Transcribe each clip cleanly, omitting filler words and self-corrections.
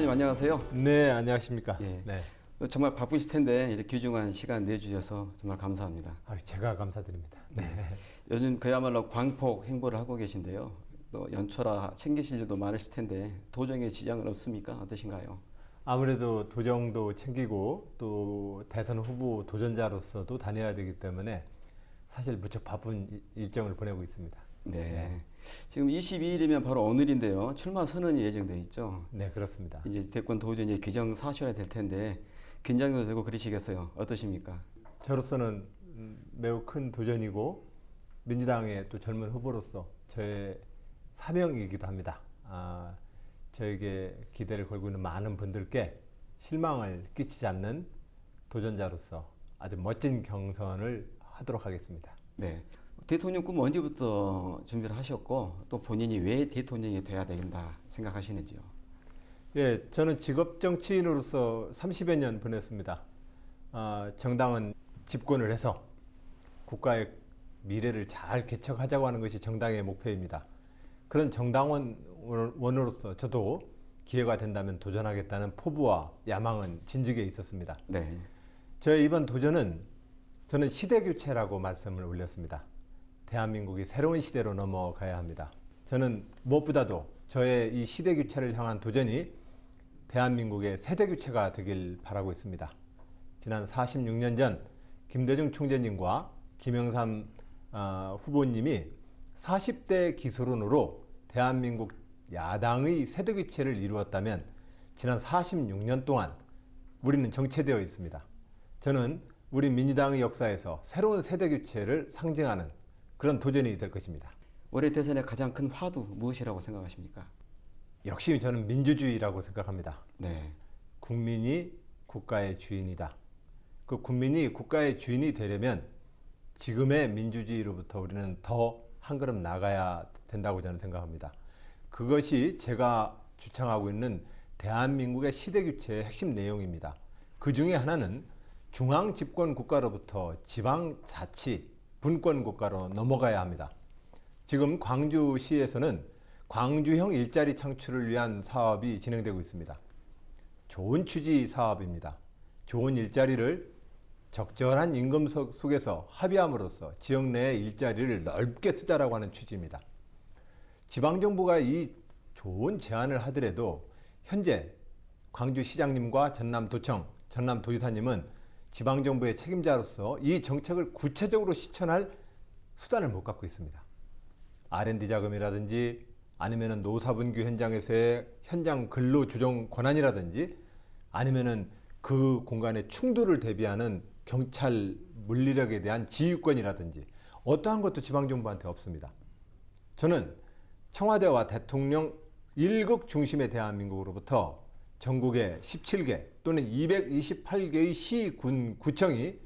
지사님 안녕하세요. 네, 안녕하십니까. 예. 네. 정말 바쁘실 텐데 이렇게 귀중한 시간 내주셔서 정말 감사합니다. 제가 감사드립니다. 네. 요즘 그야말로 광폭 행보를 하고 계신데요. 또 연초라 챙기실 일도 많으실 텐데 도정에 지장은 없습니까? 어떠신가요? 아무래도 도정도 챙기고 또 대선 후보 도전자로서도 다녀야 되기 때문에 사실 무척 바쁜 일정을 보내고 있습니다. 네. 네. 지금 22일이면 바로 오늘인데요. 출마 선언이 예정돼 있죠. 네, 그렇습니다. 이제 대권 도전이 기정사실화 될 텐데 긴장도 되고 그러시겠어요. 어떠십니까? 저로서는 매우 큰 도전이고 민주당의 또 젊은 후보로서 저의 사명이기도 합니다. 저에게 기대를 걸고 있는 많은 분들께 실망을 끼치지 않는 도전자로서 아주 멋진 경선을 하도록 하겠습니다. 네. 대통령 꿈 언제부터 준비를 하셨고 또 본인이 왜 대통령이 돼야 된다 생각하시는지요? 예, 저는 직업 정치인으로서 30여 년 보냈습니다. 정당은 집권을 해서 국가의 미래를 잘 개척하자고 하는 것이 정당의 목표입니다. 그런 정당원으로서 저도 기회가 된다면 도전하겠다는 포부와 야망은 진즉에 있었습니다. 네. 저의 이번 도전은 저는 시대교체라고 말씀을 올렸습니다. 대한민국이 새로운 시대로 넘어가야 합니다. 저는 무엇보다도 저의 이 시대교체를 향한 도전이 대한민국의 세대교체가 되길 바라고 있습니다. 지난 46년 전 김대중 총재님과 김영삼 후보님이 40대 기술원으로 대한민국 야당의 세대교체를 이루었다면 지난 46년 동안 우리는 정체되어 있습니다. 저는 우리 민주당의 역사에서 새로운 세대교체를 상징하는 그런 도전이 될 것입니다. 올해 대선의 가장 큰 화두 무엇이라고 생각하십니까? 역시 저는 민주주의라고 생각합니다. 네. 국민이 국가의 주인이다. 그 국민이 국가의 주인이 되려면 지금의 민주주의로부터 우리는 더 한 걸음 나가야 된다고 저는 생각합니다. 그것이 제가 주창하고 있는 대한민국의 시대교체의 핵심 내용입니다. 그 중에 하나는 중앙 집권 국가로부터 지방자치 분권 국가로 넘어가야 합니다. 지금 광주시에서는 광주형 일자리 창출을 위한 사업이 진행되고 있습니다. 좋은 취지 사업입니다. 좋은 일자리를 적절한 임금 속에서 합의함으로써 지역 내의 일자리를 넓게 쓰자라고 하는 취지입니다. 지방정부가 이 좋은 제안을 하더라도 현재 광주시장님과 전남도청, 전남도지사님은 지방정부의 책임자로서 이 정책을 구체적으로 실천할 수단을 못 갖고 있습니다. R&D 자금이라든지 아니면은 노사분규 현장에서의 현장 근로 조정 권한이라든지 아니면은 그 공간의 충돌을 대비하는 경찰 물리력에 대한 지휘권이라든지 어떠한 것도 지방정부한테 없습니다. 저는 청와대와 대통령 1국 중심의 대한민국으로부터 전국의 17개 또는 228개의 시, 군, 구청이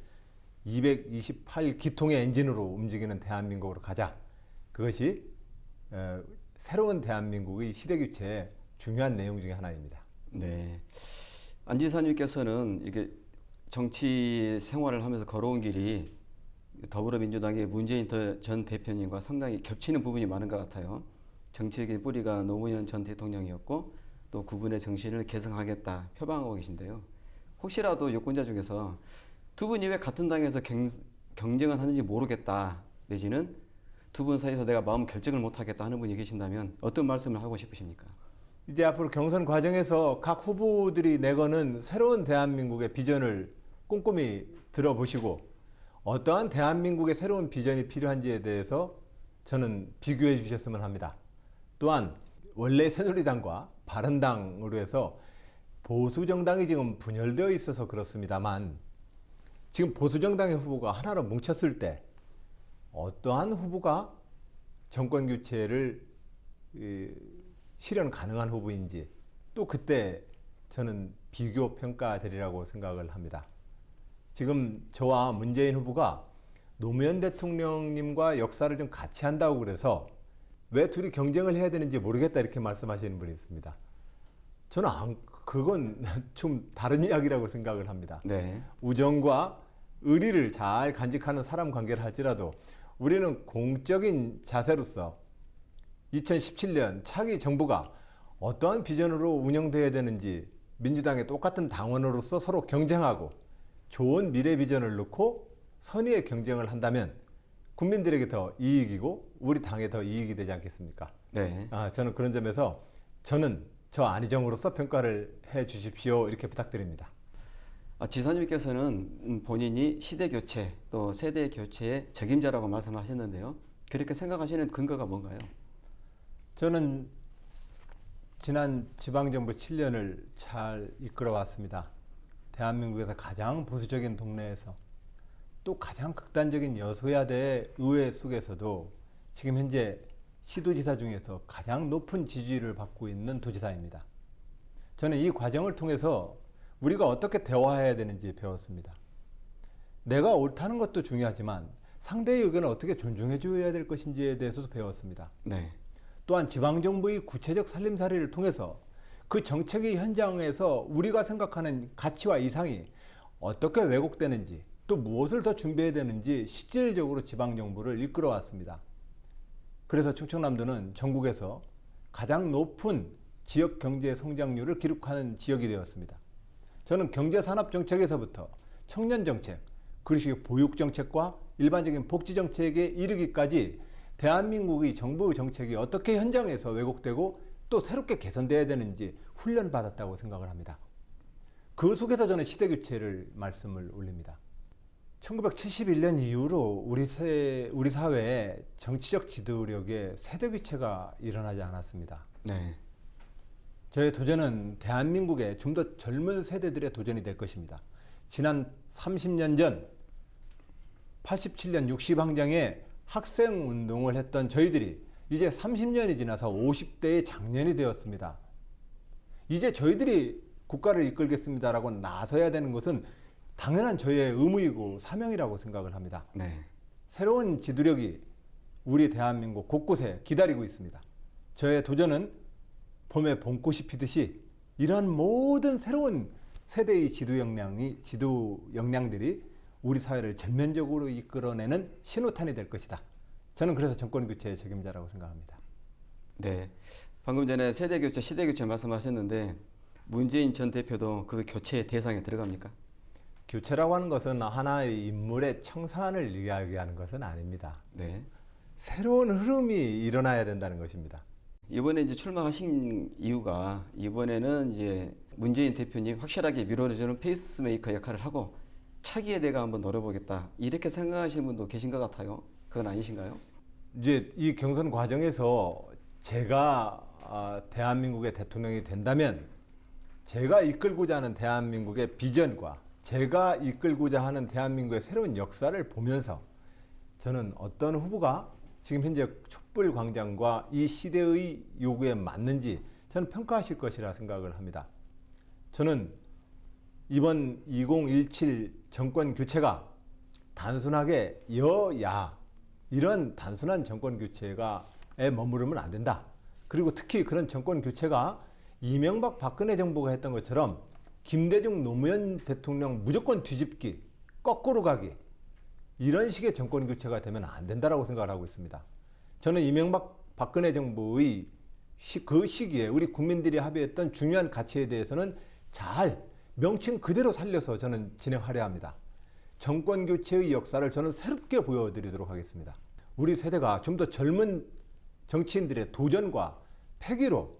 228기통의 엔진으로 움직이는 대한민국으로 가자. 그것이 새로운 대한민국의 시대교체의 중요한 내용 중에 하나입니다. 네. 안 지사님께서는 이게 정치 생활을 하면서 걸어온 길이 더불어민주당의 문재인 전 대표님과 상당히 겹치는 부분이 많은 것 같아요. 정치적인 뿌리가 노무현 전 대통령이었고 또 그분의 정신을 계승하겠다 표방하고 계신데요. 혹시라도 유권자 중에서 두 분이 왜 같은 당에서 경쟁을 하는지 모르겠다 내지는 두 분 사이에서 내가 마음 결정을 못하겠다 하는 분이 계신다면 어떤 말씀을 하고 싶으십니까? 이제 앞으로 경선 과정에서 각 후보들이 내거는 새로운 대한민국의 비전을 꼼꼼히 들어보시고 어떠한 대한민국의 새로운 비전이 필요한지에 대해서 저는 비교해 주셨으면 합니다. 또한 원래 새누리당과 바른당으로 해서 보수정당이 지금 분열되어 있어서 그렇습니다만 지금 보수정당의 후보가 하나로 뭉쳤을 때 어떠한 후보가 정권교체를 실현 가능한 후보인지 또 그때 저는 비교 평가되리라고 생각을 합니다. 지금 저와 문재인 후보가 노무현 대통령님과 역사를 좀 같이 한다고 그래서 왜 둘이 경쟁을 해야 되는지 모르겠다 이렇게 말씀하시는 분이 있습니다. 저는 그건 좀 다른 이야기라고 생각을 합니다. 네. 우정과 의리를 잘 간직하는 사람 관계를 할지라도 우리는 공적인 자세로서 2017년 차기 정부가 어떠한 비전으로 운영돼야 되는지 민주당의 똑같은 당원으로서 서로 경쟁하고 좋은 미래 비전을 놓고 선의의 경쟁을 한다면 국민들에게 더 이익이고 우리 당에 더 이익이 되지 않겠습니까? 네. 저는 그런 점에서 저는 저 안희정으로서 평가를 해 주십시오 이렇게 부탁드립니다. 지사님께서는 본인이 시대 교체 또 세대 교체의 적임자라고 말씀하셨는데요. 그렇게 생각하시는 근거가 뭔가요? 저는 지난 지방정부 7년을 잘 이끌어왔습니다. 대한민국에서 가장 보수적인 동네에서 또 가장 극단적인 여소야대 의회 속에서도 지금 현재 시도지사 중에서 가장 높은 지지율을 받고 있는 도지사입니다. 저는 이 과정을 통해서 우리가 어떻게 대화해야 되는지 배웠습니다. 내가 옳다는 것도 중요하지만 상대의 의견을 어떻게 존중해 줘야 될 것인지에 대해서도 배웠습니다. 네. 또한 지방정부의 구체적 살림살이를 통해서 그 정책의 현장에서 우리가 생각하는 가치와 이상이 어떻게 왜곡되는지 또 무엇을 더 준비해야 되는지 실질적으로 지방정부를 이끌어왔습니다. 그래서 충청남도는 전국에서 가장 높은 지역 경제 성장률을 기록하는 지역이 되었습니다. 저는 경제산업정책에서부터 청년정책, 그리고 보육정책과 일반적인 복지정책에 이르기까지 대한민국의 정부 정책이 어떻게 현장에서 왜곡되고 또 새롭게 개선돼야 되는지 훈련받았다고 생각을 합니다. 그 속에서 저는 시대교체를 말씀을 올립니다. 1971년 이후로 우리 사회에 정치적 지도력의 세대교체가 일어나지 않았습니다. 네. 저의 도전은 대한민국의 좀 더 젊은 세대들의 도전이 될 것입니다. 지난 30년 전 87년 60항쟁에 학생운동을 했던 저희들이 이제 30년이 지나서 50대의 장년이 되었습니다. 이제 저희들이 국가를 이끌겠습니다라고 나서야 되는 것은 당연한 저희의 의무이고 사명이라고 생각을 합니다. 네. 새로운 지도력이 우리 대한민국 곳곳에 기다리고 있습니다. 저의 도전은 봄에 봄꽃이 피듯이 이런 모든 새로운 세대의 지도 역량들이 우리 사회를 전면적으로 이끌어내는 신호탄이 될 것이다. 저는 그래서 정권교체의 책임자라고 생각합니다. 네. 방금 전에 세대교체, 시대교체 말씀하셨는데 문재인 전 대표도 그 교체의 대상에 들어갑니까? 교체라고 하는 것은 하나의 인물의 청산을 이야기하는 것은 아닙니다. 네. 새로운 흐름이 일어나야 된다는 것입니다. 이번에 이제 출마하신 이유가 이번에는 이제 문재인 대표님 확실하게 밀어주는 페이스메이커 역할을 하고 차기에 내가 한번 노려보겠다 이렇게 생각하시는 분도 계신 것 같아요. 그건 아니신가요? 이제 이 경선 과정에서 제가 대한민국의 대통령이 된다면 제가 이끌고자 하는 대한민국의 비전과 제가 이끌고자 하는 대한민국의 새로운 역사를 보면서 저는 어떤 후보가 지금 현재 촛불광장과 이 시대의 요구에 맞는지 저는 평가하실 것이라 생각을 합니다. 저는 이번 2017 정권 교체가 단순하게 여야 이런 단순한 정권 교체에 머무르면 안 된다. 그리고 특히 그런 정권 교체가 이명박 박근혜 정부가 했던 것처럼 김대중 노무현 대통령 무조건 뒤집기, 거꾸로 가기 이런 식의 정권 교체가 되면 안 된다라고 생각을 하고 있습니다. 저는 이명박 박근혜 정부의 그 시기에 우리 국민들이 합의했던 중요한 가치에 대해서는 잘 명칭 그대로 살려서 저는 진행하려 합니다. 정권 교체의 역사를 저는 새롭게 보여드리도록 하겠습니다. 우리 세대가 좀 더 젊은 정치인들의 도전과 패기로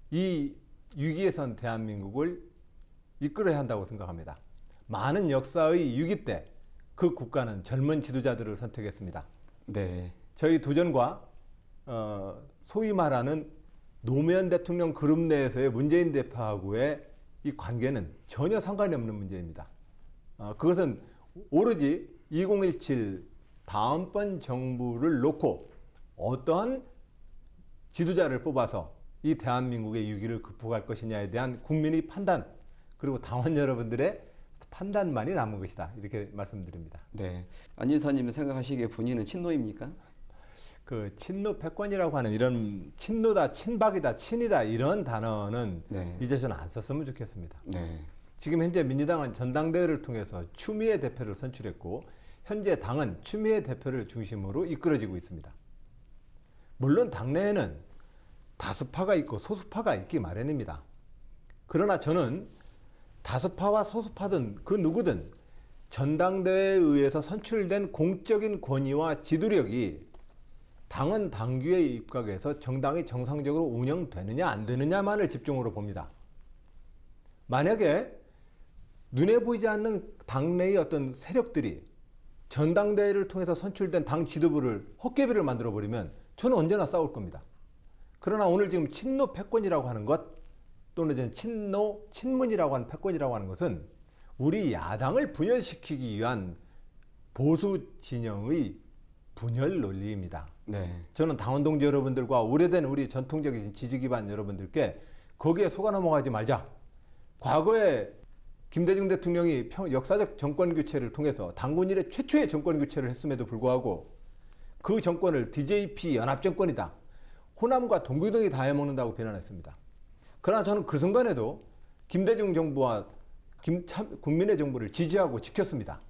이 위기에 선 대한민국을 이끌어야 한다고 생각합니다. 많은 역사의 위기 때 그 국가는 젊은 지도자들을 선택했습니다. 네. 저희 도전과 소위 말하는 노무현 대통령 그룹 내에서의 문재인 대표하고의 이 관계는 전혀 상관이 없는 문제입니다. 그것은 오로지 2017 다음번 정부를 놓고 어떠한 지도자를 뽑아서 이 대한민국의 위기를 극복할 것이냐에 대한 국민의 판단 그리고 당원 여러분들의 판단만이 남은 것이다. 이렇게 말씀드립니다. 네. 안 지사님이 생각하시기에 본인은 친노입니까? 그 친노 패권이라고 하는 이런 친노다, 친박이다, 친이다 이런 단어는 네. 이제 저는 안 썼으면 좋겠습니다. 네. 지금 현재 민주당은 전당대회를 통해서 추미애 대표를 선출했고 현재 당은 추미애 대표를 중심으로 이끌어지고 있습니다. 물론 당내에는 다수파가 있고 소수파가 있기 마련입니다. 그러나 저는 다수파와 소수파든 그 누구든 전당대회에 의해서 선출된 공적인 권위와 지도력이 당원 당규에 입각해서 정당이 정상적으로 운영되느냐 안 되느냐만을 집중으로 봅니다. 만약에 눈에 보이지 않는 당내의 어떤 세력들이 전당대회를 통해서 선출된 당 지도부를 헛개비를 만들어 버리면 저는 언제나 싸울 겁니다. 그러나 오늘 지금 친노 패권이라고 하는 것, 또는 친노 친문이라고 하는 패권이라고 하는 것은 우리 야당을 분열시키기 위한 보수 진영의 분열 논리입니다. 네. 저는 당원 동지 여러분들과 오래된 우리 전통적인 지지 기반 여러분들께 거기에 속아 넘어가지 말자. 과거에 김대중 대통령이 역사적 정권 교체를 통해서 당군 이래 최초의 정권 교체를 했음에도 불구하고 그 정권을 DJP 연합 정권이다, 호남과 동교동이 다 해먹는다고 비난했습니다. 그러나 저는 그 순간에도 김대중 정부와 국민의 정부를 지지하고 지켰습니다.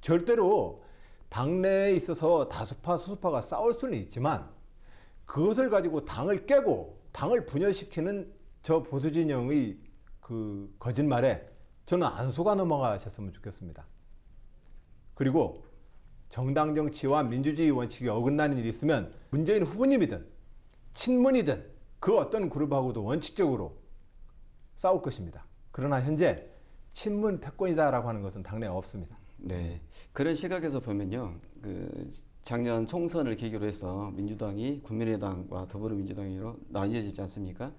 절대로 당내에 있어서 다수파 소수파가 싸울 수는 있지만 그것을 가지고 당을 깨고 당을 분열시키는 저 보수 진영의 그 거짓말에 저는 안 속아 넘어가셨으면 좋겠습니다. 그리고 정당 정치와 민주주의 원칙에 어긋나는 일이 있으면 문재인 후보님이든 친문이든 그 어떤 그룹하고도 원칙적으로 싸울 것입니다. 그러나 현재 친문 패권이다라고 하는 것은 당내에 없습니다. 네. 그런 시각에서 보면요. 작년 총선을 계기로 해서 민주당이 국민의당과 더불어민주당으로 나뉘어지지 않습니까?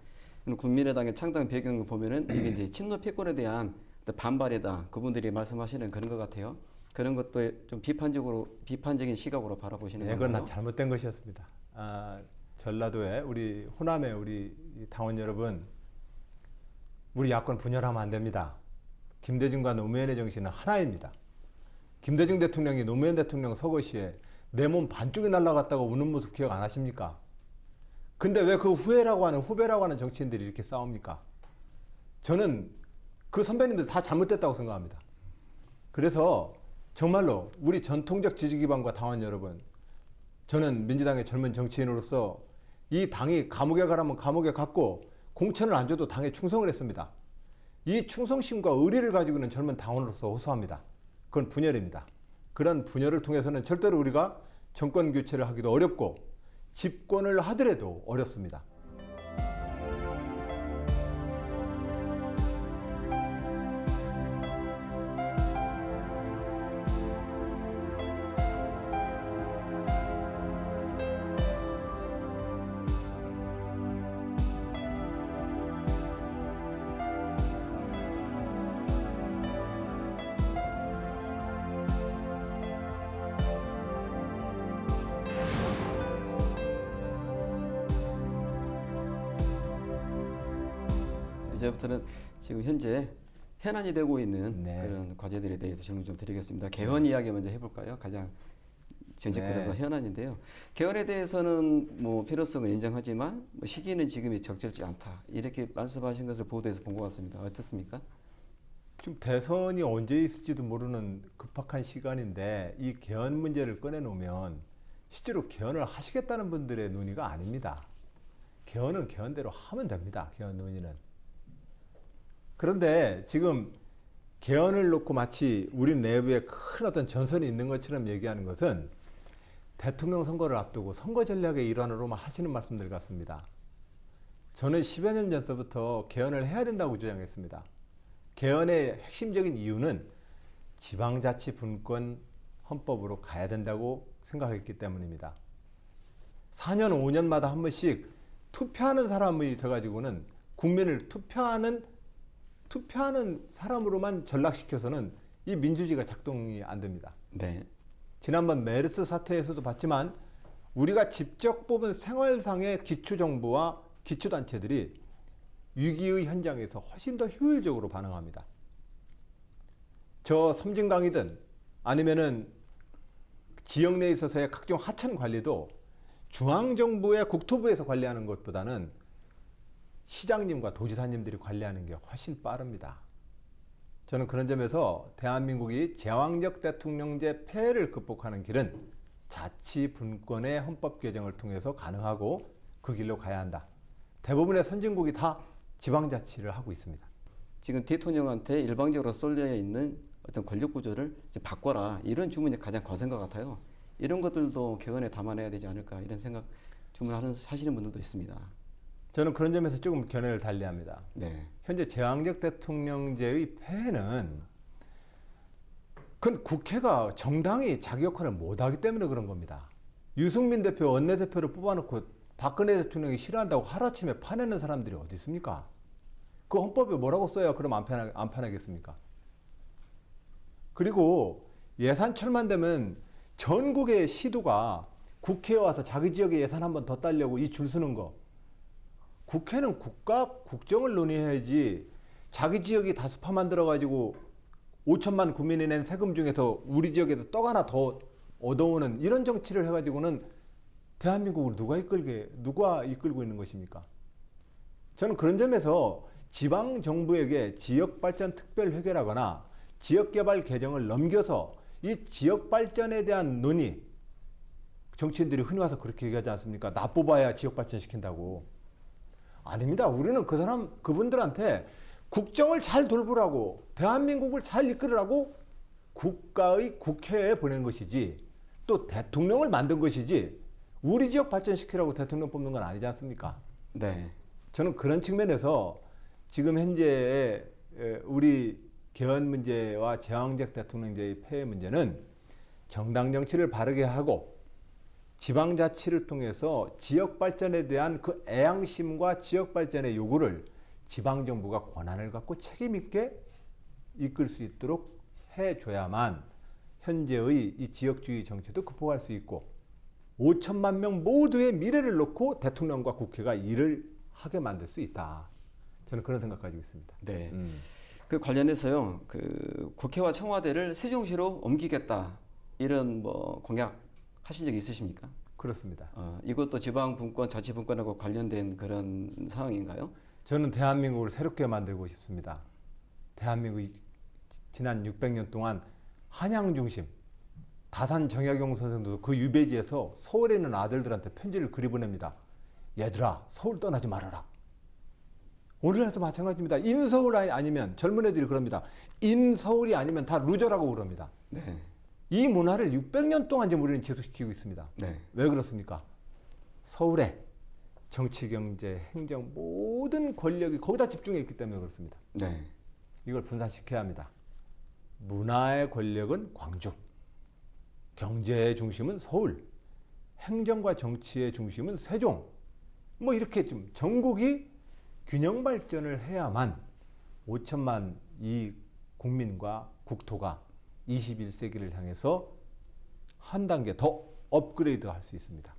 국민의당의 창당 배경을 보면은 이게 이제 친노 패권에 대한 반발이다. 그분들이 말씀하시는 그런 것 같아요. 그런 것도 좀 비판적인 시각으로 바라보시는 건가요? 그건 잘못된 것이었습니다. 전라도에 우리 호남의 우리 당원 여러분, 우리 야권 분열하면 안 됩니다. 김대중과 노무현의 정신은 하나입니다. 김대중 대통령이 노무현 대통령 서거 시에 내 몸 반쪽이 날아갔다고 우는 모습 기억 안 하십니까? 근데 왜 그 후배라고 하는 정치인들이 이렇게 싸웁니까? 저는 그 선배님들 다 잘못됐다고 생각합니다. 그래서 정말로 우리 전통적 지지 기반과 당원 여러분, 저는 민주당의 젊은 정치인으로서 이 당이 감옥에 가라면 감옥에 갔고 공천을 안 줘도 당에 충성을 했습니다. 이 충성심과 의리를 가지고 있는 젊은 당원으로서 호소합니다. 그건 분열입니다. 그런 분열을 통해서는 절대로 우리가 정권 교체를 하기도 어렵고 집권을 하더라도 어렵습니다. 이제부터는 지금 현재 현안이 되고 있는 네. 그런 과제들에 대해서 질문 좀 드리겠습니다. 개헌 이야기 먼저 해볼까요? 가장 정책권에서 네. 현안인데요. 개헌에 대해서는 뭐 필요성은 인정하지만 뭐 시기는 지금이 적절치 않다. 이렇게 말씀하신 것을 보도에서 본 것 같습니다. 어떻습니까? 지금 대선이 언제 있을지도 모르는 급박한 시간인데 이 개헌 문제를 꺼내놓으면 실제로 개헌을 하시겠다는 분들의 논의가 아닙니다. 개헌은 개헌대로 하면 됩니다. 개헌 논의는. 그런데 지금 개헌을 놓고 마치 우리 내부에 큰 어떤 전선이 있는 것처럼 얘기하는 것은 대통령 선거를 앞두고 선거 전략의 일환으로만 하시는 말씀들 같습니다. 저는 10여 년 전서부터 개헌을 해야 된다고 주장했습니다. 개헌의 핵심적인 이유는 지방자치분권 헌법으로 가야 된다고 생각했기 때문입니다. 4년, 5년마다 한 번씩 투표하는 사람이 돼가지고는 국민을 투표하는 사람으로만 전락시켜서는 이 민주주의가 작동이 안 됩니다. 네. 지난번 메르스 사태에서도 봤지만 우리가 직접 뽑은 생활상의 기초정부와 기초단체들이 위기의 현장에서 훨씬 더 효율적으로 반응합니다. 저 섬진강이든 아니면은 지역 내에 있어서의 각종 하천 관리도 중앙정부의 국토부에서 관리하는 것보다는 시장님과 도지사님들이 관리하는 게 훨씬 빠릅니다. 저는 그런 점에서 대한민국이 제왕적 대통령제 폐해를 극복하는 길은 자치분권의 헌법 개정을 통해서 가능하고 그 길로 가야 한다. 대부분의 선진국이 다 지방자치를 하고 있습니다. 지금 대통령한테 일방적으로 쏠려 있는 어떤 권력 구조를 이제 바꿔라 이런 주문이 가장 거센 것 같아요. 이런 것들도 개헌에 담아내야 되지 않을까 이런 생각 하시는 분들도 있습니다. 저는 그런 점에서 조금 견해를 달리합니다. 네, 현재 제왕적 대통령제의 폐해는 그건 국회가 정당이 자기 역할을 못하기 때문에 그런 겁니다. 유승민 대표 원내대표를 뽑아놓고 박근혜 대통령이 싫어한다고 하루아침에 파내는 사람들이 어디 있습니까? 그 헌법에 뭐라고 써야 그럼 안 파내겠습니까? 그리고 예산철만 되면 전국의 시도가 국회에 와서 자기 지역의 예산 한 번 더 따려고 이 줄 서는 거. 국회는 국가 국정을 논의해야지 자기 지역이 다수파 만들어가지고 5천만 국민이 낸 세금 중에서 우리 지역에서 떡 하나 더 얻어오는 이런 정치를 해가지고는 대한민국을 누가 이끌고 있는 것입니까? 저는 그런 점에서 지방 정부에게 지역 발전 특별 회계라거나 지역 개발 개정을 넘겨서 이 지역 발전에 대한 논의, 정치인들이 흔히 와서 그렇게 얘기하지 않습니까? 나 뽑아야 지역 발전 시킨다고. 아닙니다. 우리는 그분들한테 국정을 잘 돌보라고, 대한민국을 잘 이끌으라고 국가의 국회에 보낸 것이지, 또 대통령을 만든 것이지, 우리 지역 발전시키라고 대통령 뽑는 건 아니지 않습니까? 네, 저는 그런 측면에서 지금 현재 우리 개헌 문제와 제왕적 대통령제의 폐해 문제는 정당 정치를 바르게 하고 지방자치를 통해서 지역 발전에 대한 그 애양심과 지역 발전의 요구를 지방정부가 권한을 갖고 책임 있게 이끌 수 있도록 해줘야만 현재의 이 지역주의 정치도 극복할 수 있고 5천만 명 모두의 미래를 놓고 대통령과 국회가 일을 하게 만들 수 있다. 저는 그런 생각 가지고 있습니다. 네. 그 관련해서요, 그 국회와 청와대를 세종시로 옮기겠다 이런 뭐 공약 하신 적 있으십니까? 그렇습니다. 이것도 지방분권, 자치분권하고 관련된 그런 상황인가요? 저는 대한민국을 새롭게 만들고 싶습니다. 대한민국이 지난 600년 동안 한양 중심, 다산 정약용 선생도 그 유배지에서 서울에 있는 아들들한테 편지를 그리 보냅니다. 얘들아, 서울 떠나지 말아라. 오늘날도 마찬가지입니다. 인서울 아니면 젊은 애들이 그럽니다. 인서울이 아니면 다 루저라고 그럽니다. 네. 이 문화를 600년 동안 지금 우리는 지속시키고 있습니다. 네. 왜 그렇습니까? 서울에 정치, 경제, 행정 모든 권력이 거기다 집중해 있기 때문에 그렇습니다. 네. 이걸 분산시켜야 합니다. 문화의 권력은 광주, 경제의 중심은 서울, 행정과 정치의 중심은 세종. 뭐 이렇게 좀 전국이 균형 발전을 해야만 5천만 이 국민과 국토가 21세기를 향해서 한 단계 더 업그레이드 할 수 있습니다.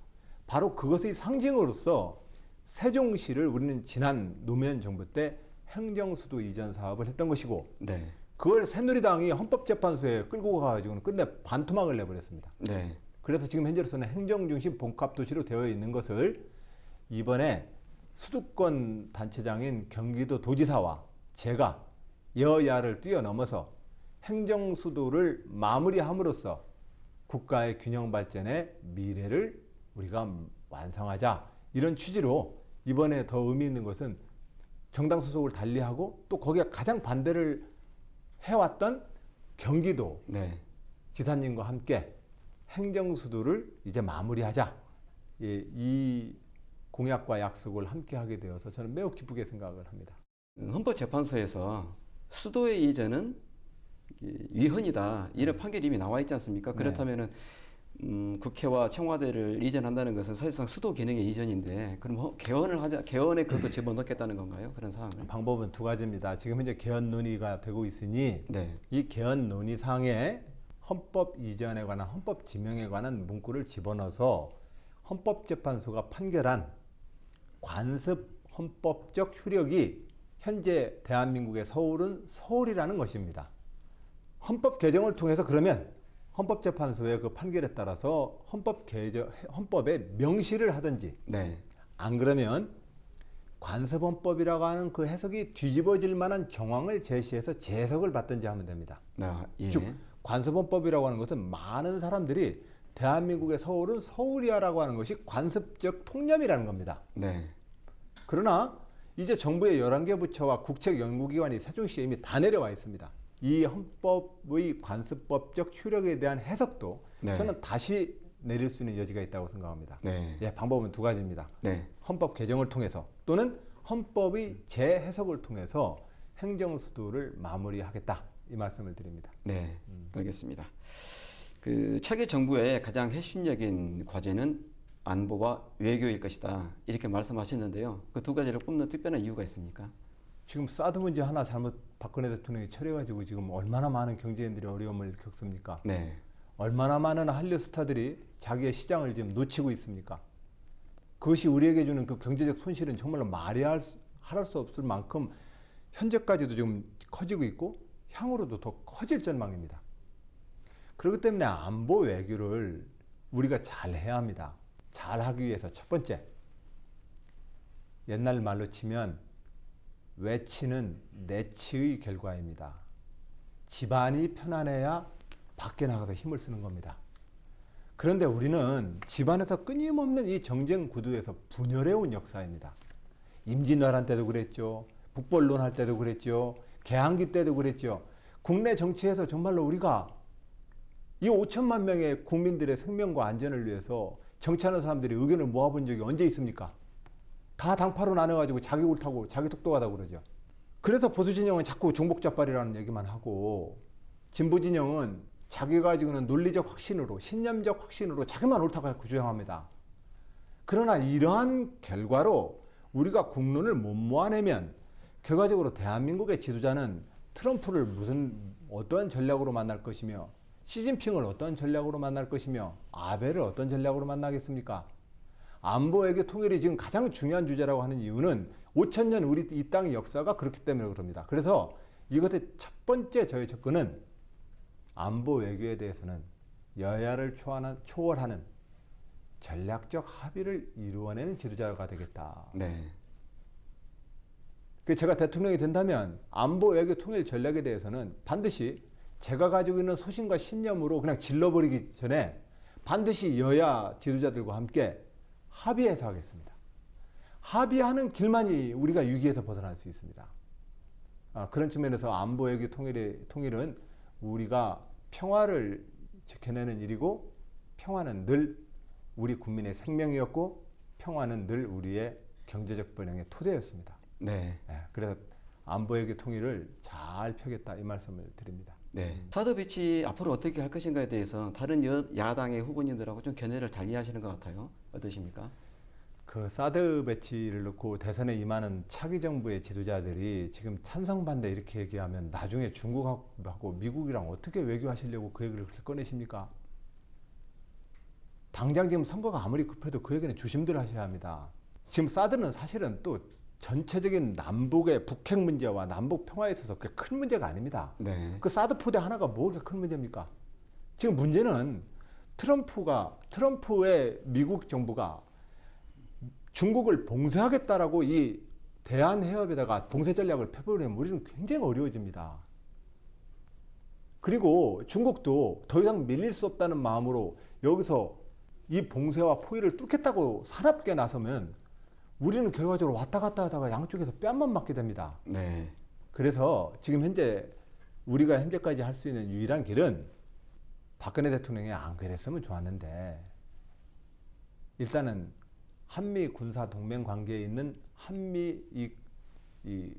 바로 그것의 상징으로서 세종시를 우리는 지난 노무현 정부 때 행정수도 이전 사업을 했던 것이고 네. 그걸 새누리당이 헌법재판소에 끌고 가가지고는 끝내 반토막을 내버렸습니다. 네. 그래서 지금 현재로서는 행정중심 복합도시로 되어 있는 것을 이번에 수도권 단체장인 경기도 도지사와 제가 여야를 뛰어넘어서 행정수도를 마무리함으로써 국가의 균형 발전의 미래를 우리가 완성하자 이런 취지로 이번에 더 의미 있는 것은 정당 소속을 달리하고 또 거기에 가장 반대를 해왔던 경기도 네. 지사님과 함께 행정수도를 이제 마무리하자 이 공약과 약속을 함께 하게 되어서 저는 매우 기쁘게 생각을 합니다. 헌법재판소에서 수도의 이전은 위헌이다 이런 판결이 이미 나와 있지 않습니까? 그렇다면은 국회와 청와대를 이전한다는 것은 사실상 수도 기능의 이전인데 그럼 개헌을 하자, 개헌에 그것도 집어넣겠다는 건가요? 그런 사항을? 방법은 두 가지입니다. 지금 현재 개헌 논의가 되고 있으니 네. 이 개헌 논의상에 헌법 이전에 관한 헌법 지명에 관한 문구를 집어넣어서 헌법재판소가 판결한 관습 헌법적 효력이 현재 대한민국의 서울은 서울이라는 것입니다. 헌법 개정을 통해서 그러면 헌법재판소의 그 판결에 따라서 헌법에 명시를 하든지 네. 안 그러면 관습헌법이라고 하는 그 해석이 뒤집어질 만한 정황을 제시해서 재해석을 받든지 하면 됩니다. 예. 즉 관습헌법이라고 하는 것은 많은 사람들이 대한민국의 서울은 서울이야라고 하는 것이 관습적 통념이라는 겁니다. 네. 그러나 이제 정부의 11개 부처와 국책연구기관이 세종시에 이미 다 내려와 있습니다. 이 헌법의 관습법적 효력에 대한 해석도 네. 저는 다시 내릴 수 있는 여지가 있다고 생각합니다. 네. 예, 방법은 두 가지입니다. 네. 헌법 개정을 통해서 또는 헌법의 재해석을 통해서 행정수도를 마무리하겠다 이 말씀을 드립니다. 네. 알겠습니다. 그 차기 정부의 가장 핵심적인 과제는 안보와 외교일 것이다. 이렇게 말씀하셨는데요. 그 두 가지를 꼽는 특별한 이유가 있습니까? 지금 사드 문제 하나 잘못 박근혜 대통령이 처리해가지고 지금 얼마나 많은 경제인들이 어려움을 겪습니까? 네. 얼마나 많은 한류 스타들이 자기의 시장을 지금 놓치고 있습니까? 그것이 우리에게 주는 그 경제적 손실은 정말로 말할 수 없을 만큼 현재까지도 지금 커지고 있고 향후로도 더 커질 전망입니다. 그렇기 때문에 안보 외교를 우리가 잘 해야 합니다. 잘 하기 위해서 첫 번째, 옛날 말로 치면 외치는 내치의 결과입니다. 집안이 편안해야 밖에 나가서 힘을 쓰는 겁니다. 그런데 우리는 집안에서 끊임없는 이 정쟁 구도에서 분열해온 역사입니다. 임진왜란 때도 그랬죠. 북벌론 할 때도 그랬죠. 개항기 때도 그랬죠. 국내 정치에서 정말로 우리가 이 5천만 명의 국민들의 생명과 안전을 위해서 정치하는 사람들이 의견을 모아본 적이 언제 있습니까? 다 당파로 나눠가지고 자기 옳다고 자기 똑똑하다고 그러죠. 그래서 보수진영은 자꾸 종북자빨이라는 얘기만 하고 진보진영은 자기가 가지고 있는 논리적 확신으로 신념적 확신으로 자기만 옳다고 주장합니다. 그러나 이러한 결과로 우리가 국론을 못 모아내면 결과적으로 대한민국의 지도자는 트럼프를 어떤 전략으로 만날 것이며 시진핑을 어떤 전략으로 만날 것이며 아베를 어떤 전략으로 만나겠습니까? 안보 외교 통일이 지금 가장 중요한 주제라고 하는 이유는 5천년 우리 이 땅의 역사가 그렇기 때문에 그럽니다. 그래서 이것의 첫 번째 저희 접근은 안보 외교에 대해서는 여야를 초월하는 전략적 합의를 이루어내는 지도자가 되겠다. 네. 제가 대통령이 된다면 안보 외교 통일 전략에 대해서는 반드시 제가 가지고 있는 소신과 신념으로 그냥 질러버리기 전에 반드시 여야 지도자들과 함께 합의해서 하겠습니다. 합의하는 길만이 우리가 위기에서 벗어날 수 있습니다. 그런 측면에서 안보 외교 통일은 우리가 평화를 지켜내는 일이고 평화는 늘 우리 국민의 생명이었고 평화는 늘 우리의 경제적 번영의 토대였습니다. 네. 그래서 안보 외교 통일을 잘 펴겠다 이 말씀을 드립니다. 네. 사드 배치 앞으로 어떻게 할 것인가에 대해서 다른 야당의 후보님들하고 좀 견해를 달리하시는 것 같아요. 어떠십니까? 그 사드 배치를 놓고 대선에 임하는 차기 정부의 지도자들이 지금 찬성 반대 이렇게 얘기하면 나중에 중국하고 미국이랑 어떻게 외교하시려고 그 얘기를 그렇게 꺼내십니까? 당장 지금 선거가 아무리 급해도 그 얘기는 조심들 하셔야 합니다. 지금 사드는 사실은 또 전체적인 남북의 북핵 문제와 남북 평화에 있어서 그게 큰 문제가 아닙니다. 네. 그 사드 포대 하나가 뭐가 큰 문제입니까? 지금 문제는 트럼프의 미국 정부가 중국을 봉쇄하겠다라고 이 대한 해협에다가 봉쇄 전략을 펴버리면 우리는 굉장히 어려워집니다. 그리고 중국도 더 이상 밀릴 수 없다는 마음으로 여기서 이 봉쇄와 포위를 뚫겠다고 사납게 나서면 우리는 결과적으로 왔다 갔다 하다가 양쪽에서 뺨만 맞게 됩니다. 네. 그래서 지금 현재 우리가 현재까지 할 수 있는 유일한 길은 박근혜 대통령이 안 그랬으면 좋았는데 일단은 한미 군사 동맹 관계에 있는 한미 이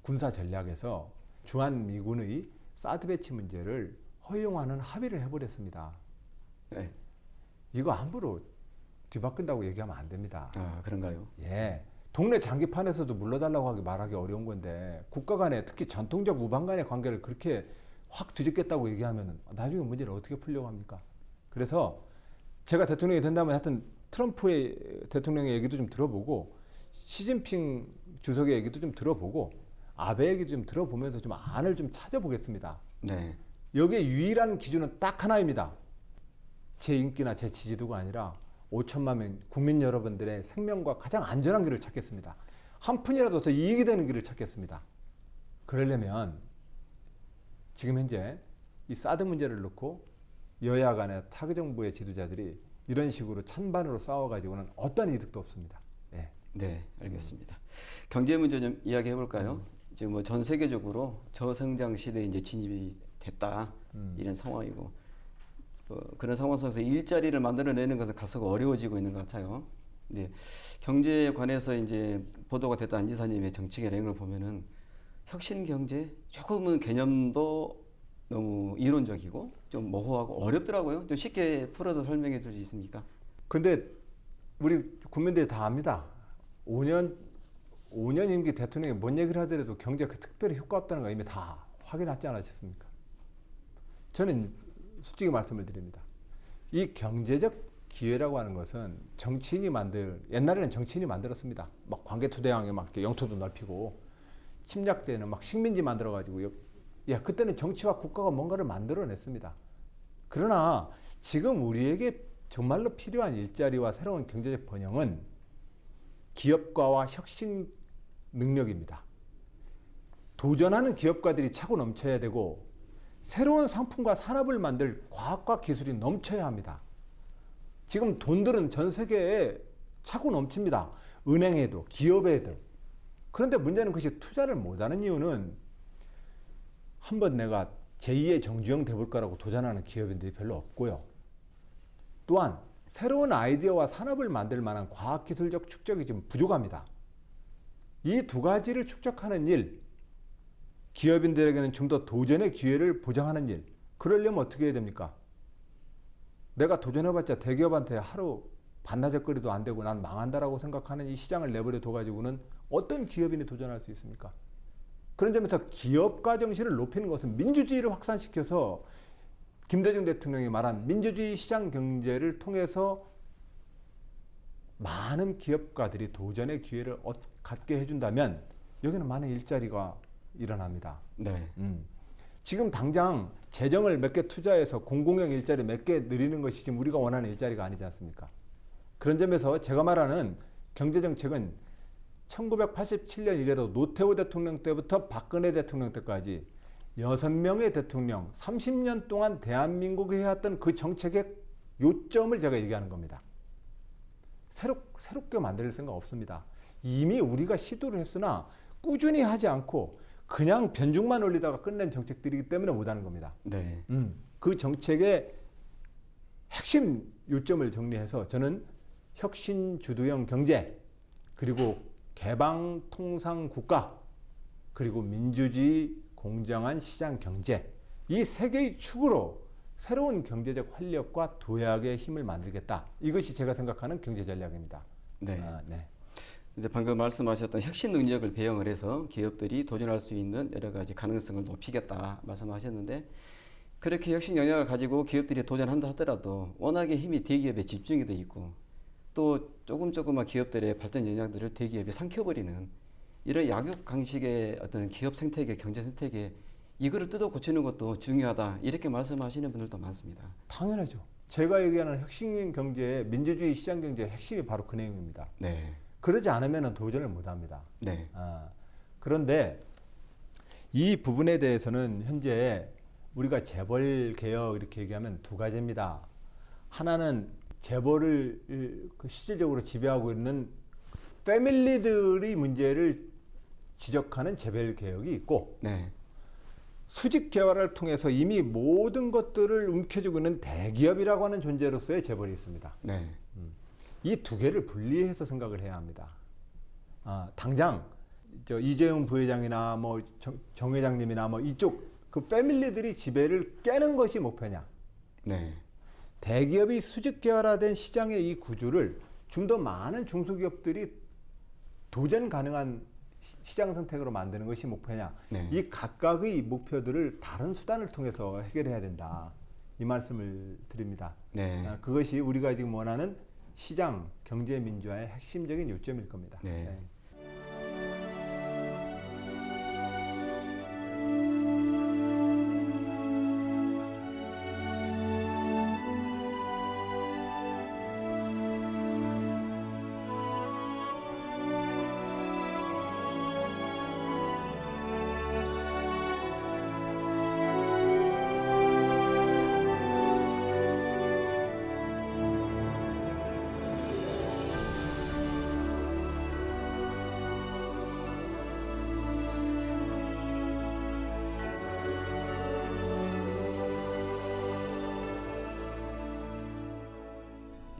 군사 전략에서 주한미군의 사드 배치 문제를 허용하는 합의를 해버렸습니다. 네. 이거 함부로 뒤바꾼다고 얘기하면 안 됩니다. 아, 그런가요? 예. 동네 장기판에서도 물러달라고 말하기 어려운 건데 국가 간에 특히 전통적 우방 간의 관계를 그렇게 확 뒤집겠다고 얘기하면 나중에 문제를 어떻게 풀려고 합니까? 그래서 제가 대통령이 된다면 하여튼 트럼프의 대통령의 얘기도 좀 들어보고 시진핑 주석의 얘기도 좀 들어보고 아베 얘기도 좀 들어보면서 좀 안을 좀 찾아보겠습니다. 네. 여기에 유일한 기준은 딱 하나입니다. 제 인기나 제 지지도가 아니라 5천만 명 국민 여러분들의 생명과 가장 안전한 길을 찾겠습니다. 한 푼이라도 더 이익이 되는 길을 찾겠습니다. 그러려면 지금 현재 이 사드 문제를 놓고 여야 간의 타기 정부의 지도자들이 이런 식으로 찬반으로 싸워가지고는 어떤 이득도 없습니다. 예. 네, 알겠습니다. 경제 문제 좀 이야기해 볼까요? 이제 뭐 전 세계적으로 저성장 시대에 이제 진입이 됐다 이런 상황이고 그런 상황 속에서 일자리를 만들어내는 것은 갈수록 어려워지고 있는 것 같아요. 네, 경제에 관해서 이제 보도가 됐던 안지사님의 정책의 내용을 보면은 혁신 경제 조금은 개념도 너무 이론적이고 좀 모호하고 어렵더라고요. 좀 쉽게 풀어서 설명해 줄 수 있습니까? 근데 우리 국민들이 다 압니다. 5년 임기 대통령이 뭔 얘기를 하더라도 경제가 특별히 효과 없다는 거 이미 다 확인하지 않으셨습니까? 저는 솔직히 말씀을 드립니다. 이 경제적 기회라고 하는 것은 옛날에는 정치인이 만들었습니다. 막 광개토대왕에 막 이렇게 영토도 넓히고 침략 때는 막 식민지 만들어가지고 그때는 정치와 국가가 뭔가를 만들어냈습니다. 그러나 지금 우리에게 정말로 필요한 일자리와 새로운 경제적 번영은 기업가와 혁신 능력입니다. 도전하는 기업가들이 차고 넘쳐야 되고 새로운 상품과 산업을 만들 과학과 기술이 넘쳐야 합니다. 지금 돈들은 전 세계에 차고 넘칩니다. 은행에도 기업에도. 그런데 문제는 그것이 투자를 못하는 이유는 한번 내가 제2의 정주영 돼볼 거라고 도전하는 기업인들이 별로 없고요. 또한 새로운 아이디어와 산업을 만들 만한 과학기술적 축적이 지금 부족합니다. 이 두 가지를 축적하는 일, 기업인들에게는 좀 더 도전의 기회를 보장하는 일, 그러려면 어떻게 해야 됩니까? 내가 도전해봤자 대기업한테 하루 반나절거리도 안 되고 난 망한다라고 생각하는 이 시장을 내버려 둬가지고는 어떤 기업인이 도전할 수 있습니까? 그런 점에서 기업가 정신을 높이는 것은 민주주의를 확산시켜서 김대중 대통령이 말한 민주주의 시장 경제를 통해서 많은 기업가들이 도전의 기회를 갖게 해준다면 여기는 많은 일자리가 일어납니다. 네. 지금 당장 재정을 몇 개 투자해서 공공형 일자리 몇 개 늘리는 것이 지금 우리가 원하는 일자리가 아니지 않습니까? 그런 점에서 제가 말하는 경제정책은 1987년 이래로 노태우 대통령 때부터 박근혜 대통령 때까지 6명의 대통령 30년 동안 대한민국이 해왔던 그 정책의 요점을 제가 얘기하는 겁니다. 새롭게 만들 생각 없습니다. 이미 우리가 시도를 했으나 꾸준히 하지 않고 그냥 변죽만 올리다가 끝낸 정책들이기 때문에 못하는 겁니다. 네. 그 정책의 핵심 요점을 정리해서 저는 혁신 주도형 경제, 그리고 개방 통상 국가, 그리고 민주주의 공정한 시장 경제, 이 세 개의 축으로 새로운 경제적 활력과 도약의 힘을 만들겠다. 이것이 제가 생각하는 경제 전략입니다. 네. 네. 이제 방금 말씀하셨던 혁신 능력을 배영을 해서 기업들이 도전할 수 있는 여러 가지 가능성을 높이겠다 말씀하셨는데, 그렇게 혁신 영역을 가지고 기업들이 도전한다 하더라도 워낙에 힘이 대기업에 집중이 돼 있고 또 조금만 기업들의 발전 영역들을 대기업이 삼켜버리는 이런 약육강식의 어떤 기업 생태계, 경제 생태계, 이거를 뜯어 고치는 것도 중요하다, 이렇게 말씀하시는 분들도 많습니다. 당연하죠. 제가 얘기하는 혁신 경제의 민주주의 시장 경제의 핵심이 바로 그 내용입니다. 네. 그러지 않으면 도전을 못합니다. 네. 그런데 이 부분에 대해서는 현재 우리가 재벌 개혁 이렇게 얘기하면 두 가지입니다. 하나는 재벌을 실질적으로 지배하고 있는 패밀리들의 문제를 지적하는 재벌 개혁이 있고, 네. 수직 개발을 통해서 이미 모든 것들을 움켜쥐고 있는 대기업이라고 하는 존재로서의 재벌이 있습니다. 네. 이 두 개를 분리해서 생각을 해야 합니다. 당장 이재용 부회장이나 뭐 정 회장님이나 뭐 이쪽 그 패밀리들이 지배를 깨는 것이 목표냐? 네. 대기업이 수직 개발화된 시장의 이 구조를 좀 더 많은 중소기업들이 도전 가능한 시장 선택으로 만드는 것이 목표냐? 네. 이 각각의 목표들을 다른 수단을 통해서 해결해야 된다. 이 말씀을 드립니다. 네. 그것이 우리가 지금 원하는 시장 경제 민주화의 핵심적인 요점일 겁니다. 네.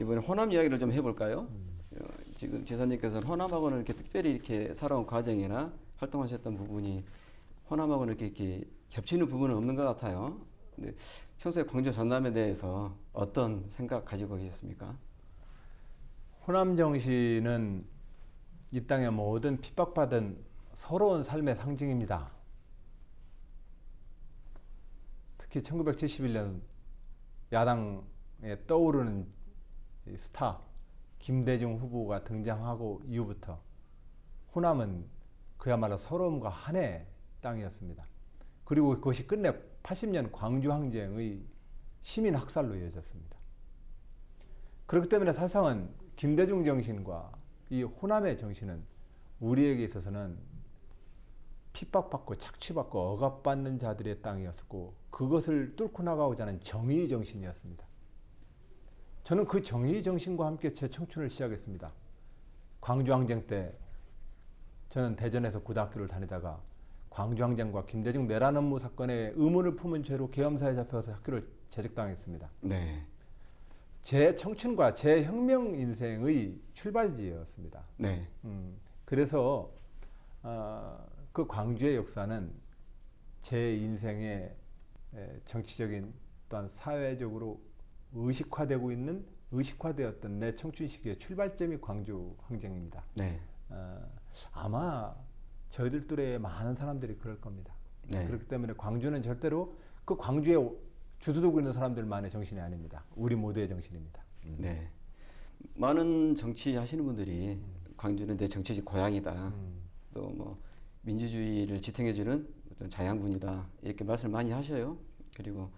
이번에 호남 이야기를 좀 해볼까요? 지금 지사님께서는 호남하고는 이렇게 특별히 이렇게 살아온 과정이나 활동하셨던 부분이 호남하고는 이렇게 겹치는 부분은 없는 것 같아요. 근데 평소에 광주 전남에 대해서 어떤 생각 가지고 계셨습니까? 호남 정신은 이 땅의 모든 핍박받은 서러운 삶의 상징입니다. 특히 1971년 야당에 떠오르는 스타 김대중 후보가 등장하고 이후부터 호남은 그야말로 서러움과 한의 땅이었습니다. 그리고 그것이 끝내 80년 광주항쟁의 시민학살로 이어졌습니다. 그렇기 때문에 사실상은 김대중 정신과 이 호남의 정신은 우리에게 있어서는 핍박받고 착취받고 억압받는 자들의 땅이었고 그것을 뚫고 나가고자 하는 정의의 정신이었습니다. 저는 그 정의의 정신과 함께 제 청춘을 시작했습니다. 광주항쟁 때 저는 대전에서 고등학교를 다니다가 광주항쟁과 김대중 내란 업무 사건에 의문을 품은 죄로 계엄사에 잡혀서 학교를 재직당했습니다. 네. 제 청춘과 제 혁명 인생의 출발지였습니다. 네. 그래서 그 광주의 역사는 제 인생의 정치적인 또한 사회적으로 의식화되었던 내 청춘 시기의 출발점이 광주 항쟁입니다. 네. 아마 저희들 또래의 많은 사람들이 그럴 겁니다. 네. 그렇기 때문에 광주는 절대로 그 광주에 주도되고 있는 사람들만의 정신이 아닙니다. 우리 모두의 정신입니다. 네. 많은 정치하시는 분들이 광주는 내 정치적 고향이다. 또 뭐 민주주의를 지탱해주는 어떤 자양분이다. 이렇게 말씀을 많이 하셔요. 그리고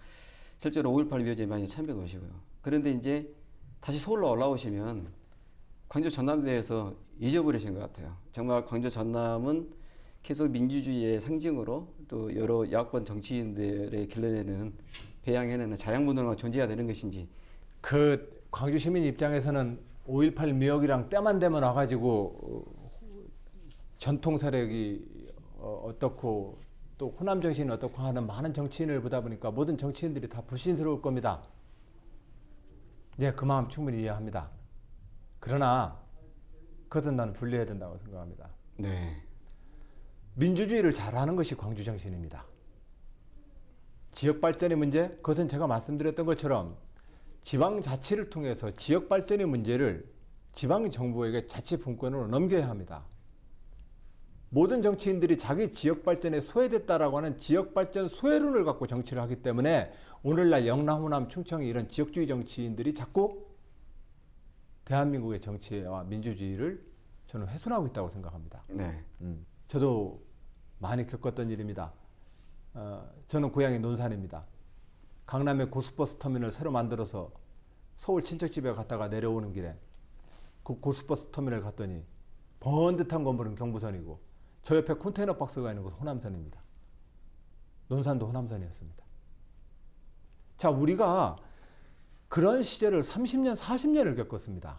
실제로 5.18 위원회에 많이 참여도 오시고요. 그런데 이제 다시 서울로 올라오시면 광주 전남에 대해서 잊어버리신 것 같아요. 정말 광주 전남은 계속 민주주의의 상징으로 또 여러 야권 정치인들의 길러내는 배양해내는 자양분으로 존재해야 되는 것인지. 그 광주 시민 입장에서는 5.18 미역이랑 때만 되면 와가지고 전통 세력이 어떻고 또 호남 정신이 어떻고 하는 많은 정치인을 보다 보니까 모든 정치인들이 다 불신스러울 겁니다. 네, 그 마음 충분히 이해합니다. 그러나 그것은 나는 분리해야 된다고 생각합니다. 네. 민주주의를 잘하는 것이 광주 정신입니다. 지역 발전의 문제, 그것은 제가 말씀드렸던 것처럼 지방자치를 통해서 지역 발전의 문제를 지방정부에게 자치 분권으로 넘겨야 합니다. 모든 정치인들이 자기 지역 발전에 소외됐다라고 하는 지역 발전 소외론을 갖고 정치를 하기 때문에 오늘날 영남, 호남, 충청이 이런 지역주의 정치인들이 자꾸 대한민국의 정치와 민주주의를 저는 훼손하고 있다고 생각합니다. 네. 저도 많이 겪었던 일입니다. 저는 고향이 논산입니다. 강남에 고속버스 터미널 새로 만들어서 서울 친척집에 갔다가 내려오는 길에 그 고속버스 터미널 갔더니 번듯한 건물은 경부선이고 저 옆에 컨테이너 박스가 있는 곳은 호남선입니다. 논산도 호남선이었습니다. 자, 우리가 그런 시절을 30년, 40년을 겪었습니다.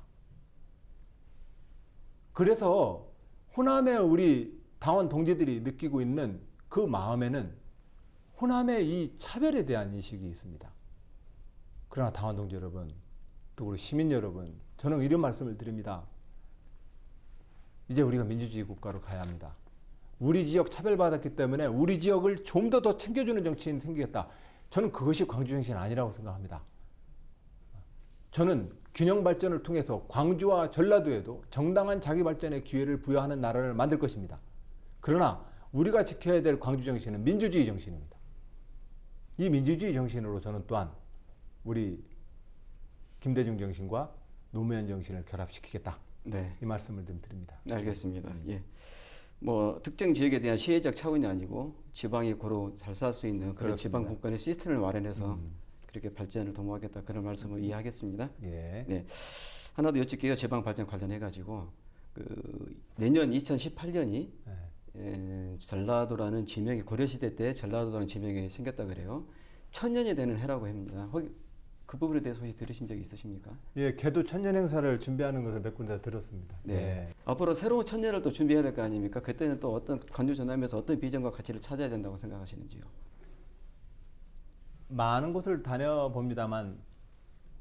그래서 호남의 우리 당원 동지들이 느끼고 있는 그 마음에는 호남의 이 차별에 대한 인식이 있습니다. 그러나 당원 동지 여러분, 또 우리 시민 여러분, 저는 이런 말씀을 드립니다. 이제 우리가 민주주의 국가로 가야 합니다. 우리 지역 차별받았기 때문에 우리 지역을 좀 더 챙겨주는 정치인이 생기겠다. 저는 그것이 광주 정신 아니라고 생각합니다. 저는 균형 발전을 통해서 광주와 전라도에도 정당한 자기 발전의 기회를 부여하는 나라를 만들 것입니다. 그러나 우리가 지켜야 될 광주 정신은 민주주의 정신입니다. 이 민주주의 정신으로 저는 또한 우리 김대중 정신과 노무현 정신을 결합시키겠다. 네. 이 말씀을 좀 드립니다. 알겠습니다. 예. 뭐 특정 지역에 대한 시혜적 차원이 아니고 지방이 고루 잘 살 수 있는 그런 그렇습니다. 지방 분권의 시스템을 마련해서 그렇게 발전을 도모하겠다 그런 말씀을 이해하겠습니다. 예. 네. 하나 더 여쭙게요. 지방 발전 관련해 가지고 내년 2018년이 전라도라는 지명이 고려시대 때 전라도라는 지명이 생겼다 그래요. 1000년이 되는 해라고 합니다. 혹시 그 부분에 대해서 혹시 들으신 적이 있으십니까? 예, 개도 천년 행사를 준비하는 것을 몇 군데 들었습니다. 네. 예. 앞으로 새로운 1000년을 또 준비해야 될 거 아닙니까? 그때는 또 어떤 광주 전남에서 어떤 비전과 가치를 찾아야 된다고 생각하시는지요? 많은 곳을 다녀봅니다만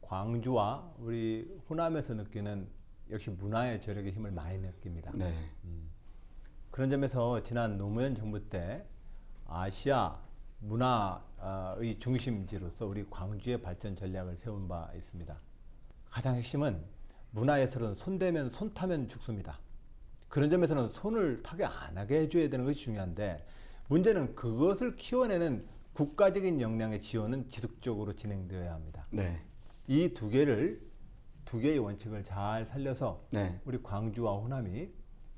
광주와 우리 호남에서 느끼는 역시 문화의 저력의 힘을 많이 느낍니다. 네. 그런 점에서 지난 노무현 정부 때 아시아 문화의 중심지로서 우리 광주의 발전 전략을 세운 바 있습니다. 가장 핵심은 문화예술은 손대면 손 타면 죽습니다. 그런 점에서는 손을 타게 안 하게 해줘야 되는 것이 중요한데, 문제는 그것을 키워내는 국가적인 역량의 지원은 지속적으로 진행되어야 합니다. 네. 이 두 개의 원칙을 잘 살려서 네. 우리 광주와 호남이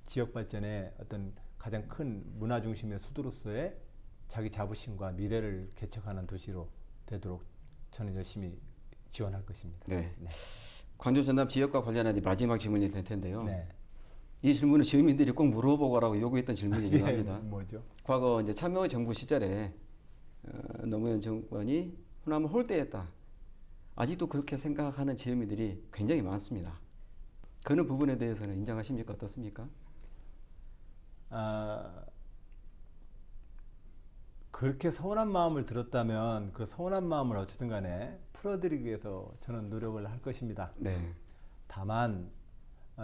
지역 발전의 어떤 가장 큰 문화 중심의 수도로서의 자기 자부심과 미래를 개척하는 도시로 되도록 저는 열심히 지원할 것입니다. 네. 네. 광주 전남 지역과 관련한 이 마지막 질문이 될 텐데요. 네. 이 질문은 주민들이 꼭 물어보라고 요구했던 질문이기도 합니다. 뭐죠? 과거 이제 참여 정부 시절에 노무현 정권이 호남을 홀대했다. 아직도 그렇게 생각하는 지역민들이 굉장히 많습니다. 그런 부분에 대해서는 인정하십니까? 어떻습니까? 그렇게 서운한 마음을 들었다면 그 서운한 마음을 어쨌든 간에 풀어드리기 위해서 저는 노력을 할 것입니다. 네. 다만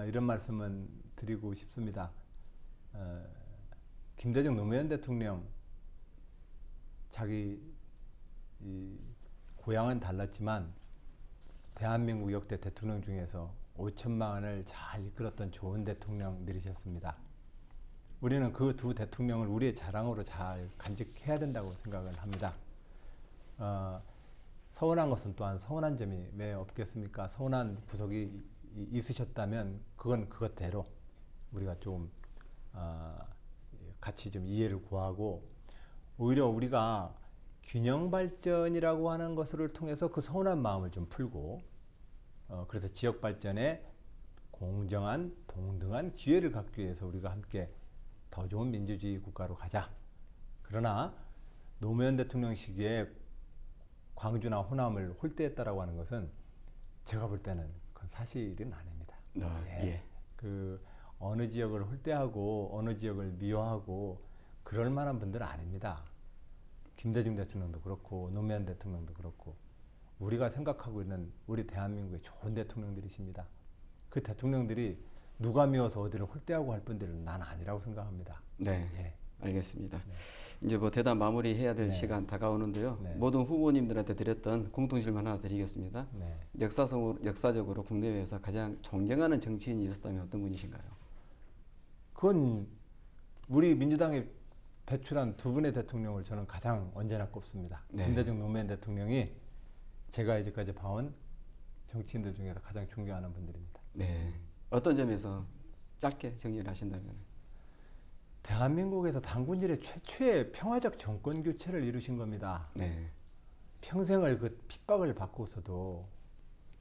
이런 말씀은 드리고 싶습니다. 김대중 노무현 대통령 자기 이 고향은 달랐지만 대한민국 역대 대통령 중에서 5천만 원을 잘 이끌었던 좋은 대통령들이셨습니다. 우리는 그 두 대통령을 우리의 자랑으로 잘 간직해야 된다고 생각을 합니다. 서운한 것은 또한 서운한 점이 왜 없겠습니까? 서운한 구석이 있으셨다면 그건 그것대로 우리가 좀 같이 좀 이해를 구하고, 오히려 우리가 균형 발전이라고 하는 것을 통해서 그 서운한 마음을 좀 풀고, 그래서 지역 발전에 공정한 동등한 기회를 갖기 위해서 우리가 함께 더 좋은 민주주의 국가로 가자. 그러나 노무현 대통령 시기에 광주나 호남을 홀대했다라고 하는 것은 제가 볼 때는 그건 사실은 아닙니다. 예. 그 어느 지역을 홀대하고 어느 지역을 미워하고 그럴 만한 분들은 아닙니다. 김대중 대통령도 그렇고 노무현 대통령도 그렇고 우리가 생각하고 있는 우리 대한민국의 좋은 대통령들이십니다. 그 대통령들이 누가 미워서 어디를 홀대하고 할 분들은 난 아니라고 생각합니다. 네. 예. 알겠습니다. 네. 이제 뭐 대담 마무리해야 될 네. 시간 다가오는데요. 네. 모든 후보님들한테 드렸던 공통 질문 하나 드리겠습니다. 네. 역사적으로 국내외에서 가장 존경하는 정치인이 있었다면 어떤 분이신가요? 그건 우리 민주당이 배출한 두 분의 대통령을 저는 가장 언제나 꼽습니다. 네. 김대중 노무현 대통령이 제가 이제까지 봐온 정치인들 중에서 가장 존경하는 분들입니다. 네. 어떤 점에서 짧게 정리를 하신다면? 대한민국에서 당군 이래 최초의 평화적 정권 교체를 이루신 겁니다. 네. 평생을 그 핍박을 받고서도,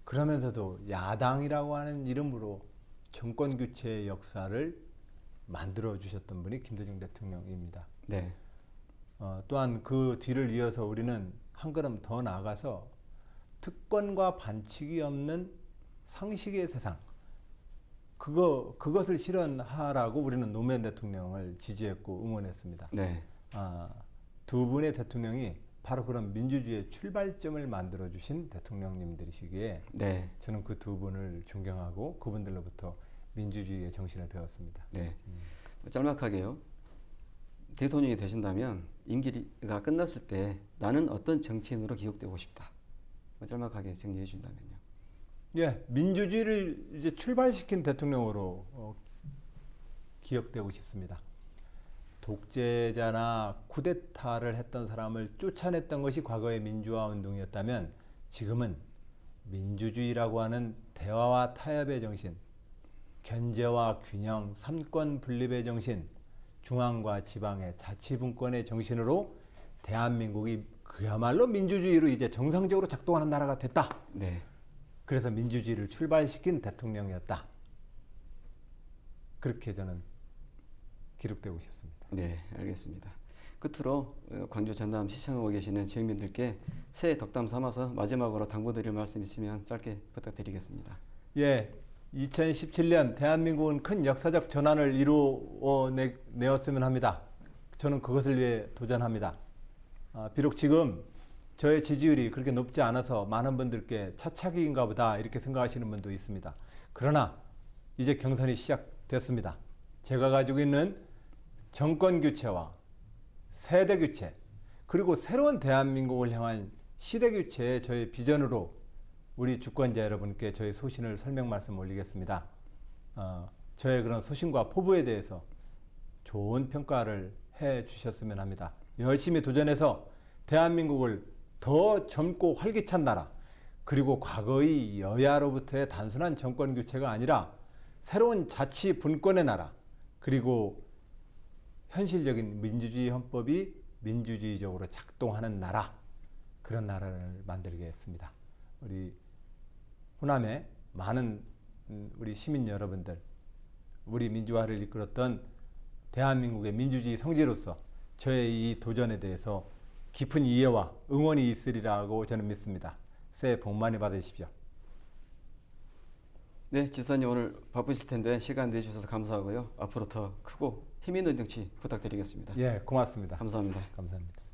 그러면서도 야당이라고 하는 이름으로 정권 교체의 역사를 만들어 주셨던 분이 김대중 대통령입니다. 네. 또한 그 뒤를 이어서 우리는 한 걸음 더 나아가서 특권과 반칙이 없는 상식의 세상, 그것을 실현하라고 우리는 노무현 대통령을 지지했고 응원했습니다. 네. 두 분의 대통령이 바로 그런 민주주의의 출발점을 만들어 주신 대통령님들이시기에 네. 저는 그 두 분을 존경하고 그분들로부터 민주주의의 정신을 배웠습니다. 네. 짤막하게요. 대통령이 되신다면 임기가 끝났을 때 나는 어떤 정치인으로 기억되고 싶다. 짤막하게 정리해 준다면요. 예, 민주주의를 이제 출발시킨 대통령으로 기억되고 싶습니다. 독재자나 쿠데타를 했던 사람을 쫓아냈던 것이 과거의 민주화 운동이었다면 지금은 민주주의라고 하는 대화와 타협의 정신, 견제와 균형, 삼권 분립의 정신, 중앙과 지방의 자치분권의 정신으로 대한민국이 그야말로 민주주의로 이제 정상적으로 작동하는 나라가 됐다. 네. 그래서 민주주의를 출발시킨 대통령이었다. 그렇게 저는 기록되고 싶습니다. 네, 알겠습니다. 끝으로 광주 전남 시청하고 계시는 지역민들께 새해 덕담 삼아서 마지막으로 당부드릴 말씀 있으면 짧게 부탁드리겠습니다. 예, 2017년 대한민국은 큰 역사적 전환을 이루어내었으면 합니다. 저는 그것을 위해 도전합니다. 비록 지금 저의 지지율이 그렇게 높지 않아서 많은 분들께 차차기인가 보다 이렇게 생각하시는 분도 있습니다. 그러나 이제 경선이 시작됐습니다. 제가 가지고 있는 정권 교체와 세대 교체 그리고 새로운 대한민국을 향한 시대 교체의 저의 비전으로 우리 주권자 여러분께 저의 소신을 설명 말씀 올리겠습니다. 저의 그런 소신과 포부에 대해서 좋은 평가를 해 주셨으면 합니다. 열심히 도전해서 대한민국을 더 젊고 활기찬 나라 그리고 과거의 여야로부터의 단순한 정권 교체가 아니라 새로운 자치 분권의 나라 그리고 현실적인 민주주의 헌법이 민주주의적으로 작동하는 나라 그런 나라를 만들겠습니다. 우리 호남의 많은 우리 시민 여러분들 우리 민주화를 이끌었던 대한민국의 민주주의 성지로서 저의 이 도전에 대해서 깊은 이해와 응원이 있으리라고 저는 믿습니다. 새해 복 많이 받으십시오. 네, 지사님 오늘 바쁘실 텐데 시간 내주셔서 감사하고요. 앞으로 더 크고 힘 있는 정치 부탁드리겠습니다. 예, 고맙습니다. 감사합니다. 감사합니다.